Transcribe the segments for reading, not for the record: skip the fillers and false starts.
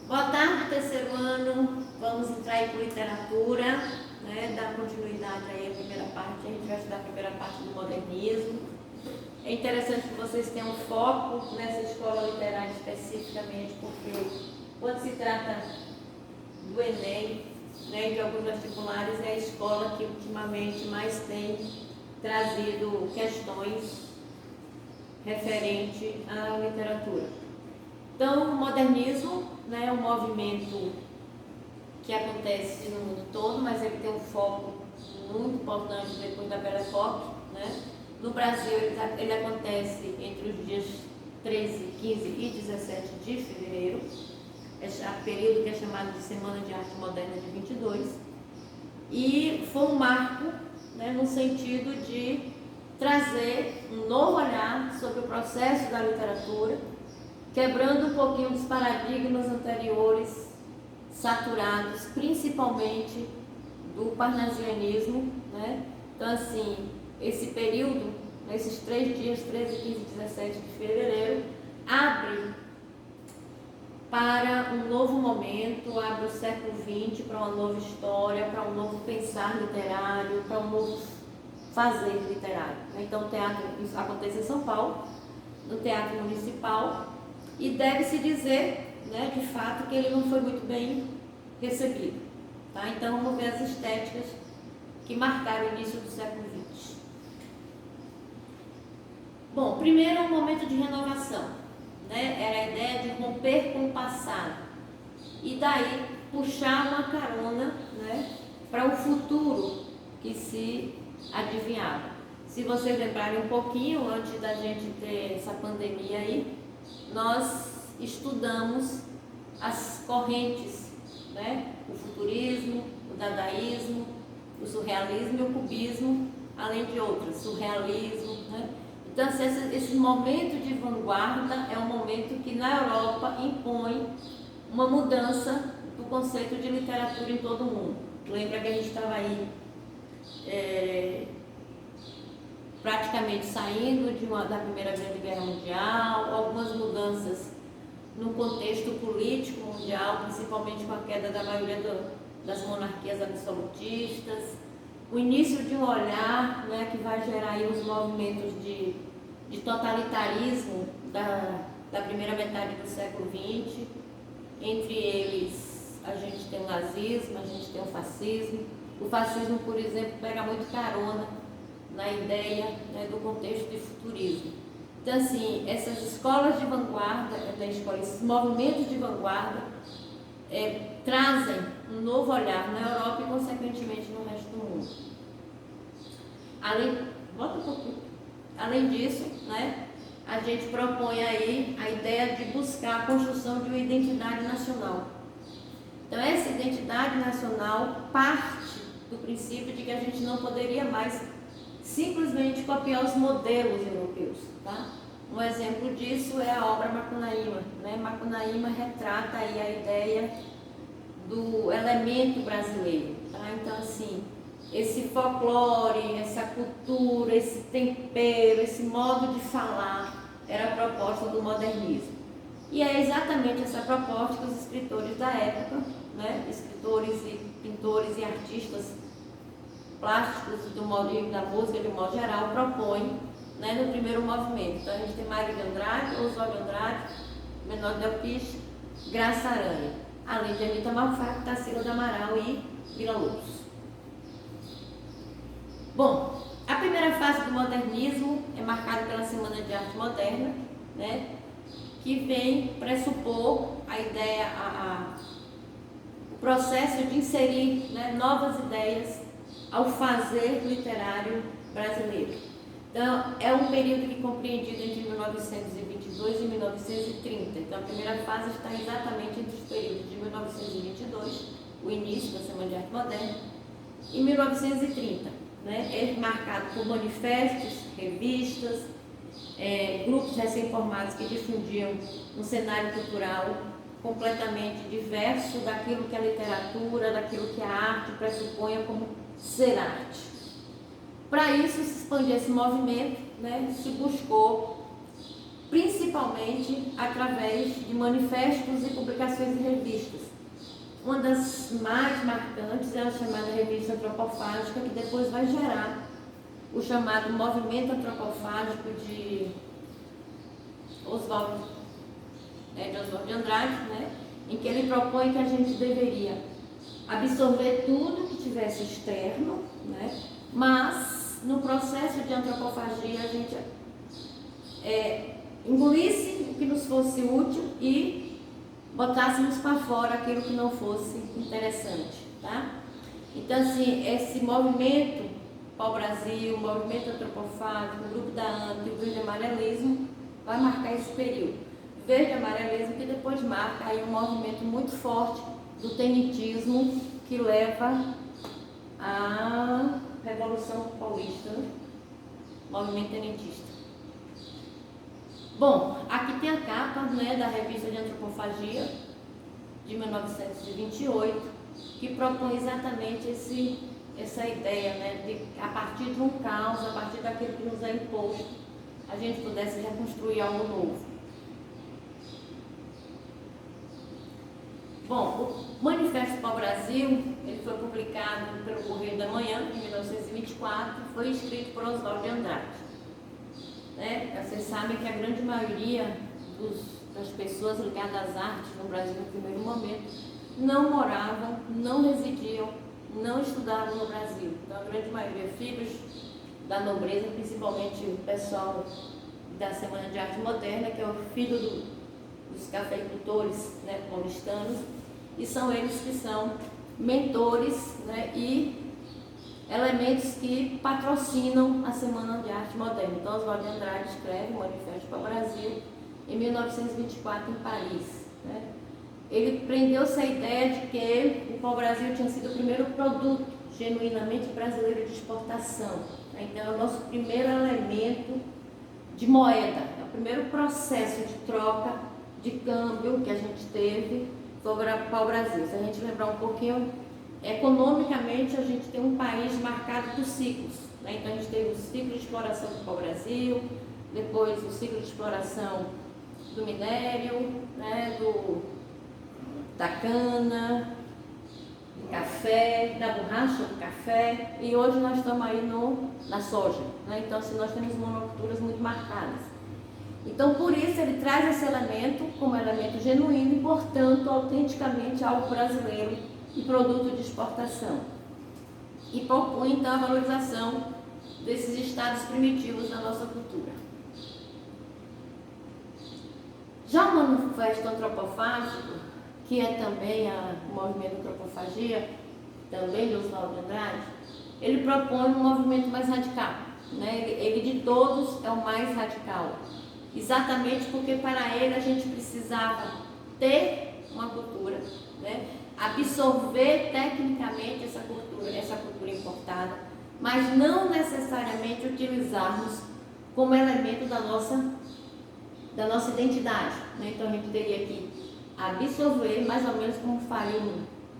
Boa tarde, terceiro ano. Vamos entrar aí com literatura, né? Dar continuidade aí à primeira parte. A gente vai estudar a primeira parte do modernismo. É interessante que vocês tenham foco nessa escola literária especificamente, porque quando se trata do Enem, né, de alguns vestibulares, é a escola que ultimamente mais tem trazido questões referentes à literatura. Então, o modernismo, né, é um movimento que acontece no mundo todo, mas ele tem um foco muito importante depois da Belle Époque, né? No Brasil, ele acontece entre os dias 13, 15 e 17 de fevereiro, é o período que é chamado de Semana de Arte Moderna de 22, e foi um marco, né, no sentido de trazer um novo olhar sobre o processo da literatura, quebrando um pouquinho dos paradigmas anteriores, saturados principalmente do parnasianismo, né? Então, assim, esse período, esses 3 dias, 13, 15 e 17 de fevereiro, abre para um novo momento, abre o século XX para uma nova história, para um novo pensar literário, para um novo fazer literário. Então, o teatro, isso acontece em São Paulo, no Teatro Municipal, e deve-se dizer, né, de fato, que ele não foi muito bem recebido. Tá? Então, vamos ver as estéticas que marcaram o início do século XX. Bom, primeiro é um momento de renovação, né? Era a ideia de romper com o passado e daí puxar uma carona, né, para o futuro que se adivinhava. Se vocês lembrarem um pouquinho, antes da gente ter essa pandemia aí, nós estudamos as correntes, né? O futurismo, o dadaísmo, o surrealismo e o cubismo, além de outras, surrealismo, né? Então, esse momento de vanguarda é um momento que na Europa impõe uma mudança do conceito de literatura em todo o mundo. Lembra que a gente estava aí praticamente saindo da Primeira Grande Guerra Mundial, algumas mudanças no contexto político mundial, principalmente com a queda da maioria das monarquias absolutistas, o início de um olhar, né, que vai gerar aí os movimentos de totalitarismo da primeira metade do século XX. Entre eles, a gente tem o nazismo, a gente tem o fascismo. O fascismo, por exemplo, pega muito carona na ideia, né, do contexto de futurismo. Então, assim, essas escolas de vanguarda, esses movimentos de vanguarda trazem um novo olhar na Europa e, consequentemente, no resto do mundo. Além disso, né, a gente propõe aí a ideia de buscar a construção de uma identidade nacional. Então, essa identidade nacional parte do princípio de que a gente não poderia mais simplesmente copiar os modelos europeus, tá? Um exemplo disso é a obra Macunaíma, né? Macunaíma retrata aí a ideia do elemento brasileiro, tá? Então, assim, esse folclore, essa cultura, esse tempero, esse modo de falar era a proposta do modernismo. E é exatamente essa proposta que os escritores da época, né? Escritores e pintores e artistas plásticos da música de um modo geral, propõem, né, no primeiro movimento. Então, a gente tem Mário de Andrade, Oswaldo Andrade, Menor Delpich, Graça Aranha, além de Anita Malfatti, Tarsila do Amaral e Vila Lobos. Bom, a primeira fase do modernismo é marcada pela Semana de Arte Moderna, né, que vem pressupor a ideia, o processo de inserir, né, novas ideias ao fazer literário brasileiro. Então, é um período que é compreendido entre 1922 e 1930. Então, a primeira fase está exatamente entre os períodos de 1922, o início da Semana de Arte Moderna, e 1930. Né? É marcado por manifestos, revistas, grupos recém-formados que difundiam um cenário cultural completamente diverso daquilo que a literatura, daquilo que a arte pressupunha como ser arte. Para isso, se expandir esse movimento, né, se buscou principalmente através de manifestos e publicações em revistas. Uma das mais marcantes é a chamada Revista Antropofágica, que depois vai gerar o chamado Movimento Antropofágico de Oswald de Andrade, né? Em que ele propõe que a gente deveria absorver tudo que tivesse externo, né? Mas no processo de antropofagia a gente engolisse o que nos fosse útil e botássemos para fora aquilo que não fosse interessante, tá? Então, assim, esse movimento pau-brasil, o movimento antropofágico, o grupo da ANT e o verde amarelismo vai marcar esse período. Verde amarelismo que depois marca aí um movimento muito forte do tenentismo que leva à Revolução Paulista, né? Movimento tenentista. Bom, aqui tem a capa, né, da Revista de Antropofagia de 1928, que propõe exatamente essa ideia, né, de a partir de um caos, a partir daquilo que nos é imposto, a gente pudesse reconstruir algo novo. Bom, o Manifesto Pau-Brasil, ele foi publicado pelo Correio da Manhã, em 1924, foi escrito por Oswald de Andrade. Né? Vocês sabem que a grande maioria das pessoas ligadas às artes no Brasil no primeiro momento não moravam, não residiam, não estudavam no Brasil. Então, a grande maioria, filhos da nobreza, principalmente o pessoal da Semana de Arte Moderna, que é o filho dos cafeicultores, né, paulistanos, e são eles que são mentores, né, e elementos que patrocinam a Semana de Arte Moderna. Então, Oswald de Andrade escreve o Manifesto para o Brasil em 1924 em Paris, né? Ele prendeu-se à ideia de que o pau-brasil tinha sido o primeiro produto genuinamente brasileiro de exportação, né? Então, é o nosso primeiro elemento de moeda, é o primeiro processo de troca, de câmbio que a gente teve foi o pau-brasil. Se a gente lembrar um pouquinho, economicamente a gente tem um país marcado por ciclos, né? Então, a gente teve o ciclo de exploração do pau-brasil, depois o ciclo de exploração do minério, né, da cana, do café, da borracha, do café, e hoje nós estamos aí na soja, né? Então, assim, nós temos monoculturas muito marcadas. Então, por isso, ele traz esse elemento como elemento genuíno e, portanto, autenticamente algo brasileiro e produto de exportação. E propõe, então, a valorização desses estados primitivos da nossa cultura. Já o Manifesto Antropofágico, que é também o movimento Antropofagia, também de Oswald de Andrade, ele propõe um movimento mais radical, né? Ele de todos é o mais radical, exatamente porque para ele a gente precisava ter uma cultura, né? Absorver tecnicamente essa cultura importada, mas não necessariamente utilizarmos como elemento da nossa identidade, né? Então a gente teria que absorver, mais ou menos como faria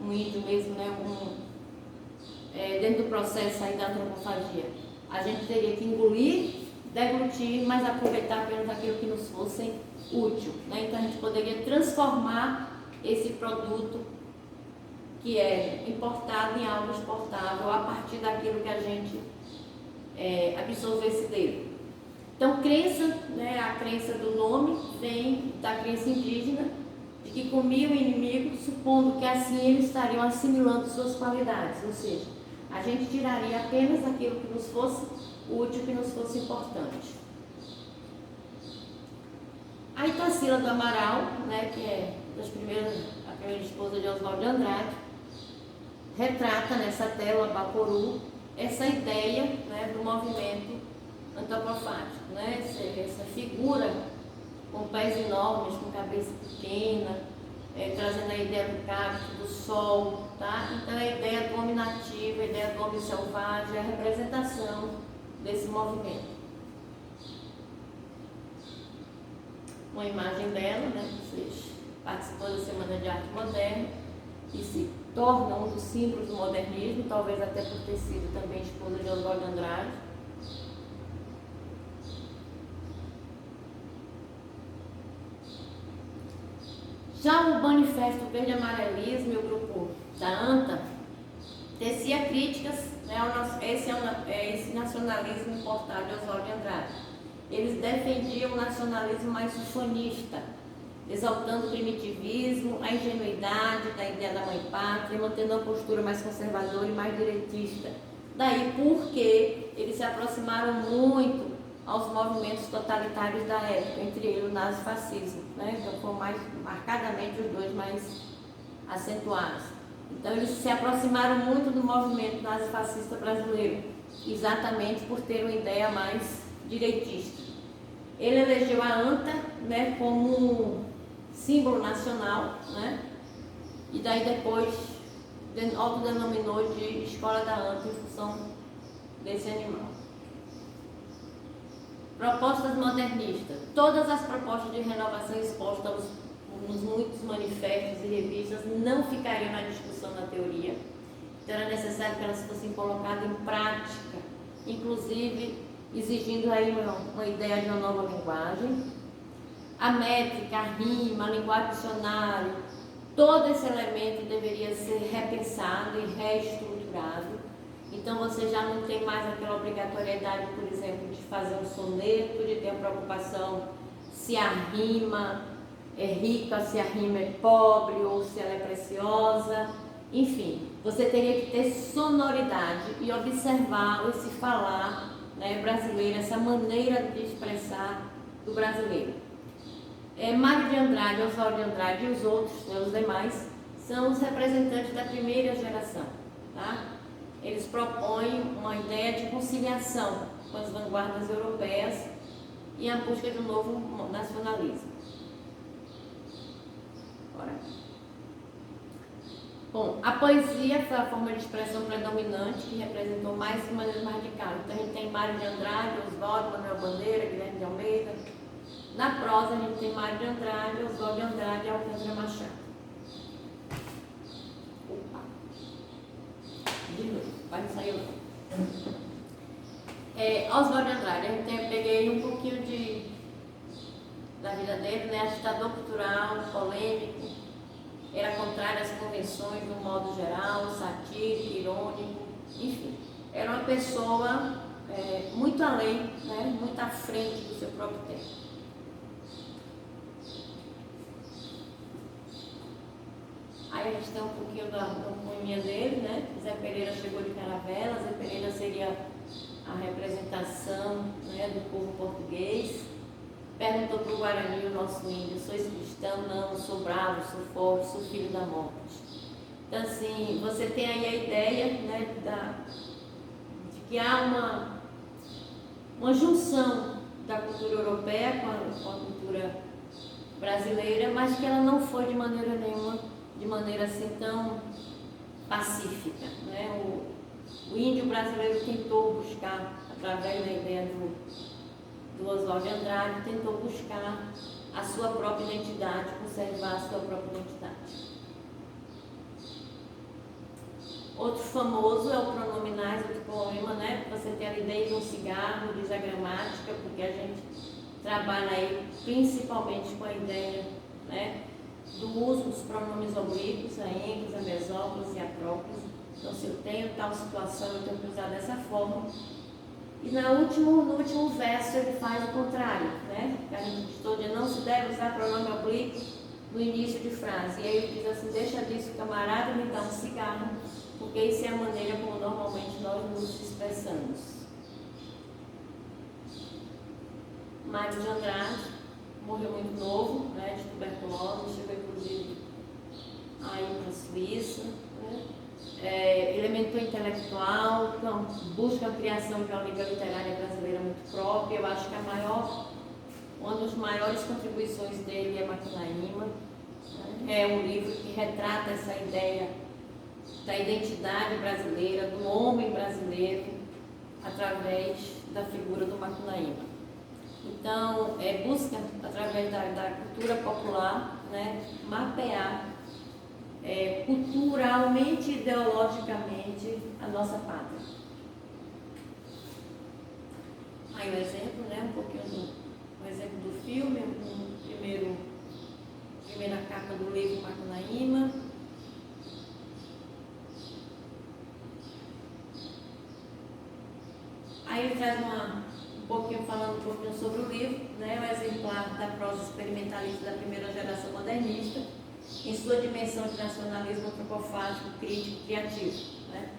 um índio mesmo, né? Dentro do processo aí da antropofagia. A gente teria que engolir, deglutir, mas aproveitar apenas aquilo que nos fosse útil, né? Então a gente poderia transformar esse produto que é importado em algo exportável a partir daquilo que a gente absorvesse dele. Então, crença, né, a crença do nome vem da crença indígena, de que comiam o inimigo, supondo que assim eles estariam assimilando suas qualidades, ou seja, a gente tiraria apenas aquilo que nos fosse útil, que nos fosse importante. A Itacila do Amaral, né, que é a primeira esposa de Oswald de Andrade, retrata nessa tela Baporu essa ideia, né, do movimento antropofágico, né? Essa figura com pés enormes, com cabeça pequena, trazendo a ideia do cacto, do sol, tá? Então, a ideia do homem nativo, a ideia do homem selvagem, a representação desse movimento. Uma imagem dela, né? Vocês participou da Semana de Arte Moderna e se torna um dos símbolos do modernismo, talvez até por ter sido também esposa de Oswald de Andrade. Já o Manifesto Verde Amarelismo e o grupo da ANTA tecia críticas, né, esse nacionalismo importado de Oswaldo de Andrade. Eles defendiam o nacionalismo mais ufanista, exaltando o primitivismo, a ingenuidade da ideia da mãe pátria, mantendo uma postura mais conservadora e mais direitista. Daí porque eles se aproximaram muito aos movimentos totalitários da época, entre eles o nazifascismo, né? Então foram mais marcadamente os dois mais acentuados. Então eles se aproximaram muito do movimento nazifascista brasileiro, exatamente por ter uma ideia mais direitista. Ele elegeu a ANTA, né, como símbolo nacional, né? E daí depois autodenominou de Escola da ANTA em função desse animal. Propostas modernistas. Todas as propostas de renovação expostas nos muitos manifestos e revistas não ficariam na discussão na teoria. Então era necessário que elas fossem colocadas em prática, inclusive exigindo aí uma ideia de uma nova linguagem. A métrica, a rima, a linguagem dicionário, todo esse elemento deveria ser repensado e reestruturado. Então você já não tem mais aquela obrigatoriedade, por exemplo, de fazer um soneto, de ter a preocupação se a rima é rica, se a rima é pobre ou se ela é preciosa. Enfim, você teria que ter sonoridade e observar esse falar, né, brasileiro, essa maneira de expressar do brasileiro. Mário de Andrade, Oswaldo de Andrade e os outros, né, os demais, são os representantes da primeira geração, tá? Eles propõem uma ideia de conciliação com as vanguardas europeias e a busca de um novo nacionalismo. Bora. Bom, a poesia foi a forma de expressão predominante que representou mais de maneira radical. Então a gente tem Mário de Andrade, Oswaldo, Manuel Bandeira, Guilherme de Almeida. Na prosa a gente tem Mário de Andrade, Oswaldo de Andrade e Alcântara Machado. Opa! De novo, vai sair lá. Oswaldo de Andrade, eu peguei um pouquinho da vida dele, né? Agitador cultural, polêmico, era contrário às convenções no modo geral, satírico, irônico, enfim. Era uma pessoa muito além, né? Muito à frente do seu próprio tempo. Aí a gente tem um pouquinho da poeminha dele, né? Zé Pereira chegou de caravela. Zé Pereira seria a representação, né, do povo português. Perguntou para o Guarani, o nosso índio: sois cristão? Não, sou bravo, sou forte, sou filho da morte. Então, assim, você tem aí a ideia, né, de que há uma junção da cultura europeia com a cultura brasileira, mas que ela não foi de maneira nenhuma, de maneira assim tão pacífica, né? O índio brasileiro tentou buscar, através da ideia do Oswaldo de Andrade, tentou buscar a sua própria identidade, conservar a sua própria identidade. Outro famoso é o Pronominais, outro poema, né? Você tem a ideia de um cigarro, diz a gramática, porque a gente trabalha aí principalmente com a ideia, né, do uso dos pronomes oblíquos, a ênfase, a mesóclise e a próclise. Então, se eu tenho tal situação, eu tenho que usar dessa forma. E no último verso ele faz o contrário, né? A gente estuda, não se deve usar pronome oblíquo no início de frase. E aí ele diz assim: deixa disso, camarada, me dá um cigarro, porque isso é a maneira como normalmente nós nos expressamos. Mário de Andrade morreu muito novo, né, de tuberculose, chegou inclusive aí para a Suíça, né? Elemento intelectual, então, busca a criação de uma língua literária brasileira muito própria. Eu acho que uma das maiores contribuições dele é Macunaíma, né? É um livro que retrata essa ideia da identidade brasileira, do homem brasileiro, através da figura do Macunaíma. Então, busca, através da cultura popular, né, mapear culturalmente e ideologicamente a nossa pátria. Aí um exemplo, né, um exemplo do filme, primeira capa capa do livro Macunaíma. Aí ele traz falando um pouquinho sobre o livro, né, o exemplar da prosa experimentalista da primeira geração modernista, em sua dimensão de nacionalismo antropofágico, crítico, criativo. Né.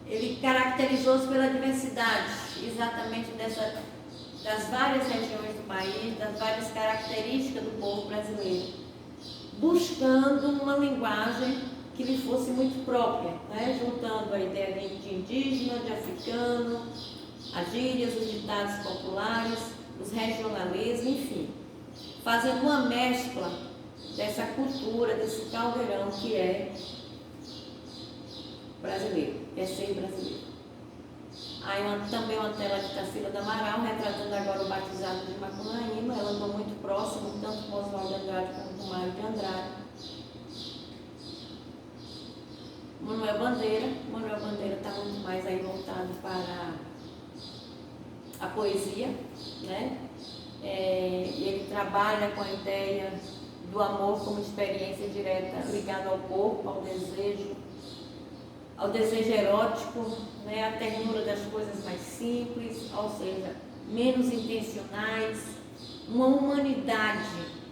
Ele caracterizou-se pela diversidade, exatamente das várias regiões do país, das várias características do povo brasileiro, buscando uma linguagem que lhe fosse muito própria, né, juntando a ideia de indígena, de africano, as gírias, os ditados populares, os regionalismos, enfim, fazendo uma mescla dessa cultura, desse caldeirão que é brasileiro, que é ser brasileiro. Aí também uma tela de Tarsila do Amaral, retratando agora o batizado de Macunaíma. Ela andou muito próximo, tanto com Oswaldo de Andrade como com Mário de Andrade. Manuel Bandeira está muito mais aí voltado para a poesia, né? Ele trabalha com a ideia do amor como experiência direta ligada ao corpo, ao desejo erótico, né? A ternura das coisas mais simples, ou seja, menos intencionais, uma humanidade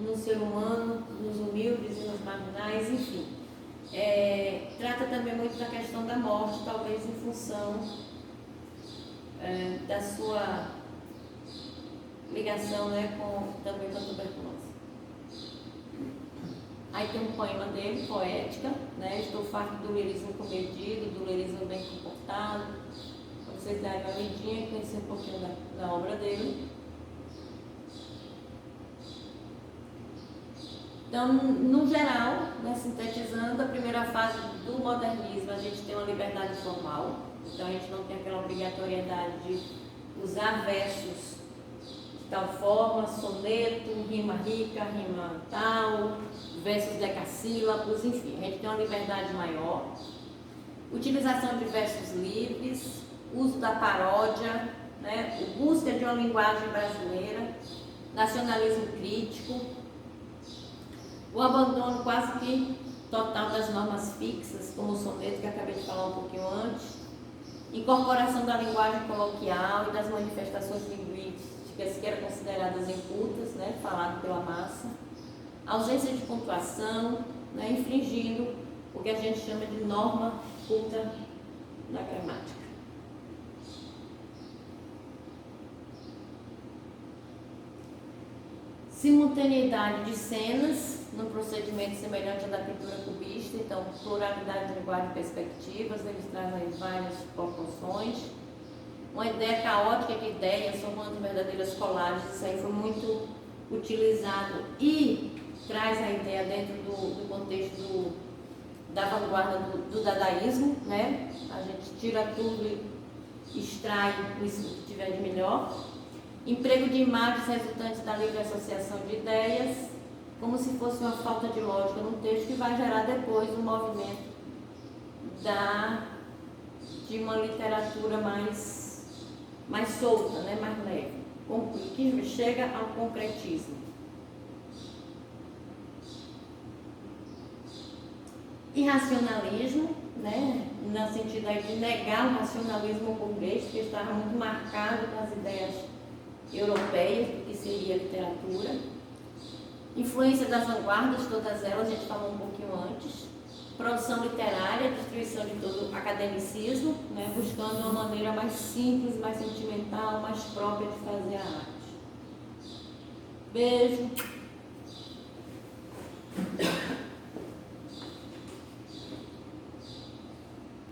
no ser humano, nos humildes e nos marginais, enfim. Trata também muito da questão da morte, talvez em função da sua ligação, né, também com a tuberculose. Aí tem um poema dele, Poética, né? Estou farto do lirismo comedido, do lirismo bem comportado. Para vocês darem uma lidinha e conhecer um pouquinho da obra dele. Então, no geral, né, sintetizando, a primeira fase do modernismo, a gente tem uma liberdade formal. Então, a gente não tem aquela obrigatoriedade de usar versos de tal forma, soneto, rima rica, rima tal, versos decassílabos, enfim, a gente tem uma liberdade maior. Utilização de versos livres, uso da paródia, né, busca de uma linguagem brasileira, nacionalismo crítico, o abandono quase que total das normas fixas, como o soneto que eu acabei de falar um pouquinho antes, incorporação da linguagem coloquial e das manifestações linguísticas que eram consideradas incultas, né, falado pela massa, ausência de pontuação, né, infringindo o que a gente chama de norma culta na gramática. Simultaneidade de cenas, num procedimento semelhante ao da pintura cubista, então pluralidade de linguagem e perspectivas, eles trazem várias proporções. Uma ideia caótica de ideias, formando verdadeiras colagens, isso aí foi muito utilizado e traz a ideia dentro do contexto da vanguarda do dadaísmo, né? A gente tira tudo e extrai isso que tiver de melhor. Emprego de imagens resultantes da livre associação de ideias, como se fosse uma falta de lógica no texto que vai gerar depois um movimento de uma literatura mais solta, né? Mais leve, que chega ao concretismo. Irracionalismo, né? No sentido aí de negar o racionalismo burguês, que estava muito marcado com as ideias europeias do que seria a literatura. Influência das vanguardas, todas elas, a gente falou um pouquinho antes. Produção literária, destruição de todo academicismo, né? Buscando uma maneira mais simples, mais sentimental, mais própria de fazer a arte. Beijo.